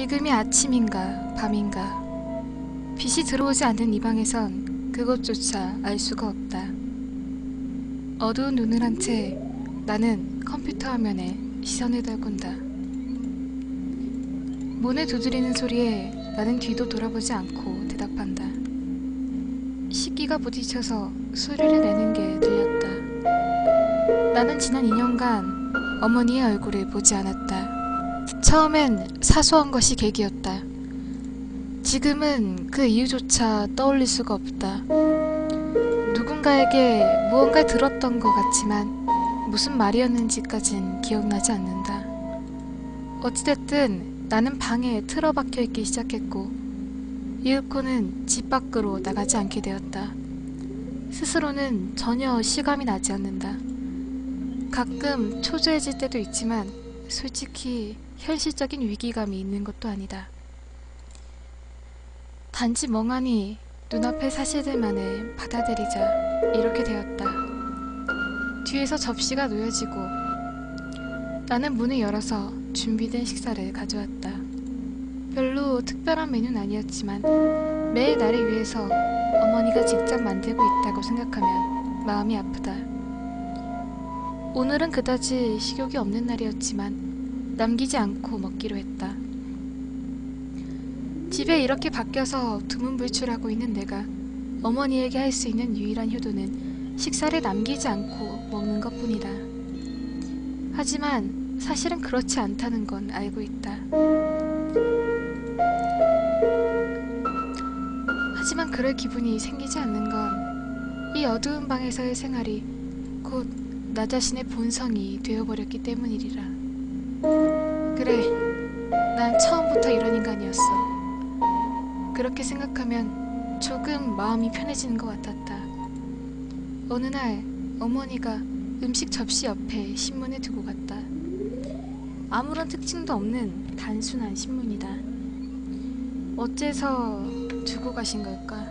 지금이 아침인가 밤인가. 빛이 들어오지 않는 이 방에선 그것조차 알 수가 없다. 어두운 눈을 한 채 나는 컴퓨터 화면에 시선을 달군다. 문을 두드리는 소리에 나는 뒤도 돌아보지 않고 대답한다. 식기가 부딪혀서 소리를 내는 게 들렸다. 나는 지난 2년간 어머니의 얼굴을 보지 않았다. 처음엔 사소한 것이 계기였다. 지금은 그 이유조차 떠올릴 수가 없다. 누군가에게 무언가 들었던 것 같지만 무슨 말이었는지까진 기억나지 않는다. 어찌됐든 나는 방에 틀어박혀 있기 시작했고 이윽고는 집 밖으로 나가지 않게 되었다. 스스로는 전혀 실감이 나지 않는다. 가끔 초조해질 때도 있지만 솔직히 현실적인 위기감이 있는 것도 아니다. 단지 멍하니 눈앞의 사실들만을 받아들이자 이렇게 되었다. 뒤에서 접시가 놓여지고 나는 문을 열어서 준비된 식사를 가져왔다. 별로 특별한 메뉴는 아니었지만 매일 나를 위해서 어머니가 직접 만들고 있다고 생각하면 마음이 아프다. 오늘은 그다지 식욕이 없는 날이었지만 남기지 않고 먹기로 했다. 집에 이렇게 바뀌어서 두문불출하고 있는 내가 어머니에게 할 수 있는 유일한 효도는 식사를 남기지 않고 먹는 것뿐이다. 하지만 사실은 그렇지 않다는 건 알고 있다. 하지만 그럴 기분이 생기지 않는 건 이 어두운 방에서의 생활이 곧 나 자신의 본성이 되어버렸기 때문이리라. 그래, 난 처음부터 이런 인간이었어. 그렇게 생각하면 조금 마음이 편해지는 것 같았다. 어느 날 어머니가 음식 접시 옆에 신문을 두고 갔다. 아무런 특징도 없는 단순한 신문이다. 어째서 두고 가신 걸까?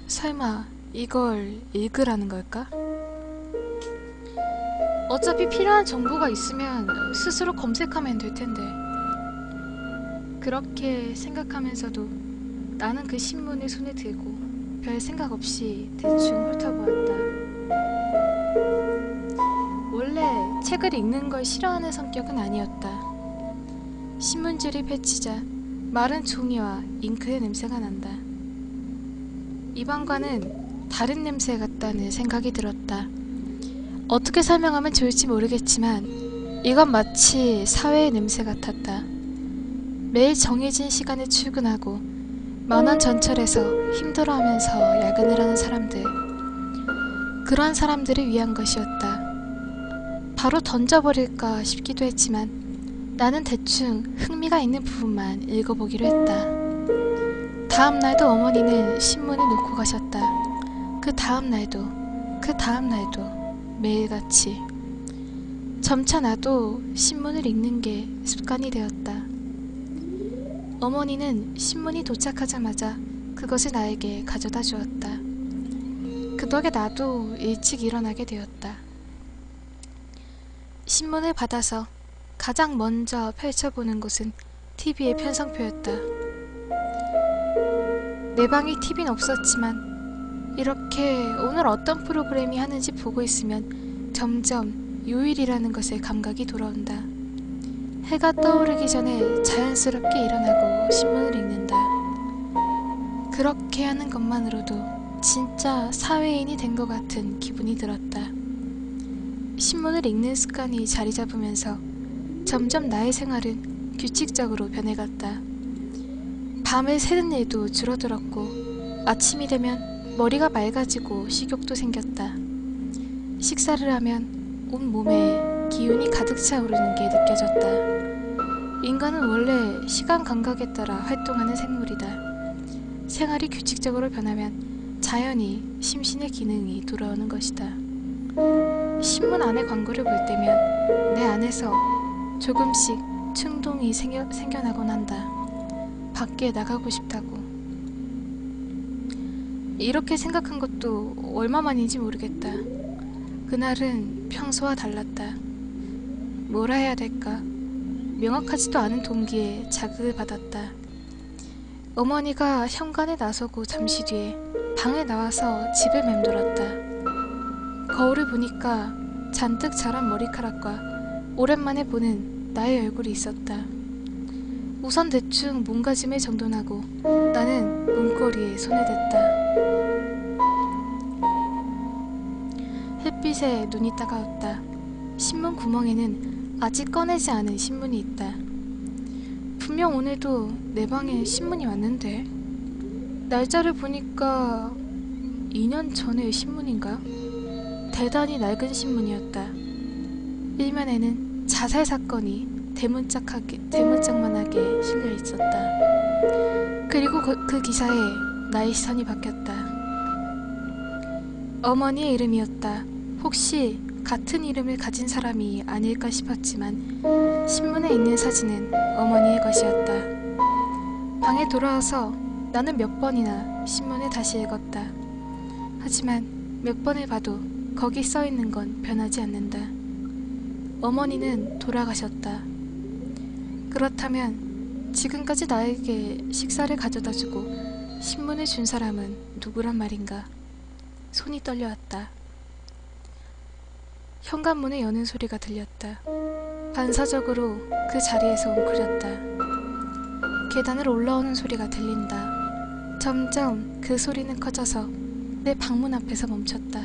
설마 이걸 읽으라는 걸까? 어차피 필요한 정보가 있으면 스스로 검색하면 될 텐데. 그렇게 생각하면서도 나는 그 신문을 손에 들고 별 생각 없이 대충 훑어보았다. 원래 책을 읽는 걸 싫어하는 성격은 아니었다. 신문지를 펼치자 마른 종이와 잉크의 냄새가 난다. 이 방과는 다른 냄새 같다는 생각이 들었다. 어떻게 설명하면 좋을지 모르겠지만 이건 마치 사회의 냄새 같았다. 매일 정해진 시간에 출근하고 만원 전철에서 힘들어하면서 야근을 하는 사람들. 그런 사람들을 위한 것이었다. 바로 던져버릴까 싶기도 했지만 나는 대충 흥미가 있는 부분만 읽어보기로 했다. 다음 날도 어머니는 신문을 놓고 가셨다. 그 다음 날도, 그 다음 날도 매일같이. 점차 나도 신문을 읽는 게 습관이 되었다. 어머니는 신문이 도착하자마자 그것을 나에게 가져다 주었다. 그 덕에 나도 일찍 일어나게 되었다. 신문을 받아서 가장 먼저 펼쳐보는 곳은 TV의 편성표였다. 내 방에 TV는 없었지만 이렇게 오늘 어떤 프로그램이 하는지 보고 있으면 점점 요일이라는 것에 감각이 돌아온다. 해가 떠오르기 전에 자연스럽게 일어나고 신문을 읽는다. 그렇게 하는 것만으로도 진짜 사회인이 된 것 같은 기분이 들었다. 신문을 읽는 습관이 자리 잡으면서 점점 나의 생활은 규칙적으로 변해갔다. 밤을 새는 일도 줄어들었고 아침이 되면 머리가 맑아지고 식욕도 생겼다. 식사를 하면 온 몸에 기운이 가득 차오르는 게 느껴졌다. 인간은 원래 시간 감각에 따라 활동하는 생물이다. 생활이 규칙적으로 변하면 자연히 심신의 기능이 돌아오는 것이다. 신문 안의 광고를 볼 때면 내 안에서 조금씩 충동이 생겨나곤 한다. 밖에 나가고 싶다고. 이렇게 생각한 것도 얼마만인지 모르겠다. 그날은 평소와 달랐다. 뭐라 해야 될까? 명확하지도 않은 동기에 자극을 받았다. 어머니가 현관에 나서고 잠시 뒤에 방에 나와서 집을 맴돌았다. 거울을 보니까 잔뜩 자란 머리카락과 오랜만에 보는 나의 얼굴이 있었다. 우선 대충 몸가짐을 정돈하고 나는 문고리에 손을 댔다. 햇빛에 눈이 따가웠다. 신문 구멍에는 아직 꺼내지 않은 신문이 있다. 분명 오늘도 내 방에 신문이 왔는데 날짜를 보니까 2년 전의 신문인가? 대단히 낡은 신문이었다. 일면에는 자살 사건이 대문짝만하게 실려 있었다. 그리고 그 기사에 나의 시선이 바뀌었다. 어머니의 이름이었다. 혹시 같은 이름을 가진 사람이 아닐까 싶었지만 신문에 있는 사진은 어머니의 것이었다. 방에 돌아와서 나는 몇 번이나 신문을 다시 읽었다. 하지만 몇 번을 봐도 거기 써있는 건 변하지 않는다. 어머니는 돌아가셨다. 그렇다면 지금까지 나에게 식사를 가져다주고 신문을 준 사람은 누구란 말인가? 손이 떨려왔다. 현관문을 여는 소리가 들렸다. 반사적으로 그 자리에서 웅크렸다. 계단을 올라오는 소리가 들린다. 점점 그 소리는 커져서 내 방문 앞에서 멈췄다.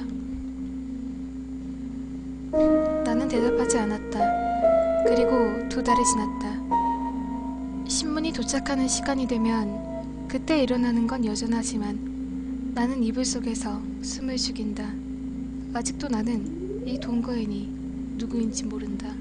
나는 대답하지 않았다. 그리고 2달이 지났다. 신문이 도착하는 시간이 되면 그때 일어나는 건 여전하지만 나는 이불 속에서 숨을 죽인다. 아직도 나는 이 동거인이 누구인지 모른다.